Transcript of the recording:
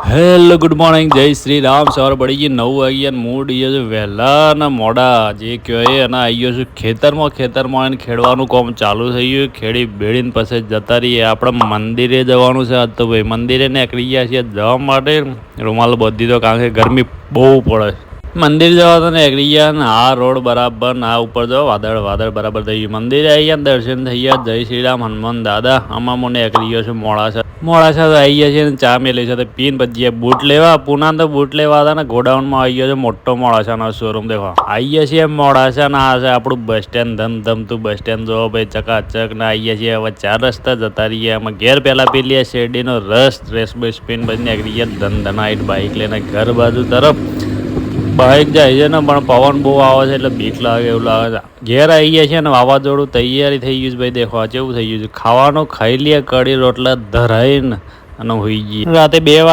Hello good morning, જય શ્રી રામ. સવાર પડી ગઈ 9 વાગ્યા મૂડ છે વહેલા ને મોડા જે કહેવાય અને આવી ગયો છું ખેતરમાં આવીને ખેડવાનું કામ ચાલુ થઈ ગયું. ખેડી બેડીને પછી જતા રહીએ. આપણે મંદિરે જવાનું છે આજ તો ભાઈ. મંદિરે નીકળી ગયા છીએ જવા માટે. રૂમાલ બાંધી દો કારણ કે ગરમી બહુ પડે. મંદિર જવા તો નીકળી ગયા ને આ રોડ બરાબર ને આ ઉપર જો વાદળ બરાબર થઈ ગયું. મંદિરે આવી ગયા, દર્શન થઈ ગયા. જય શ્રી રામ હનુમાન દાદા. આમાં મને નીકળી ગયો છું મોડાસા તો આવી ગયા છે ને ચા મેલી છે તો પીન પછી બૂટ લેવા પૂના તો બૂટ લેવા હતા ને ગોડાઉનમાં આવી ગયો છે મોટો મોડાસાનો શોરૂમ. દેખો આવી ગયા છીએ મોડાસા ના આ છે આપણું બસ સ્ટેન્ડ. ધમધમતું બસ સ્ટેન્ડ જો ભાઈ ચકાચક ને આવી ગયા છીએ. હવે 4 રસ્તા જતા રહીએ. આમાં ઘેર પહેલા પેલી શેરડીનો રસ બસ પીન પછી નીકળી ગયા ધનધનાઈટ બાઇક લઈને ઘર બાજુ તરફ. બાઇક જાય છે ને પણ પવન બહુ આવે છે એટલે બીક લાગે એવું લાગે છે. ઘેર આવી ગયા છે ને વાવાઝોડું તૈયારી થઈ ગયું છે ભાઈ. દેખો કેવું થઈ ગયું છે. ખાવાનું ખાઈ લઈએ કઢી રોટલા ધરાઈને અને હોઈ ગઈ રાતે 2 વાગે.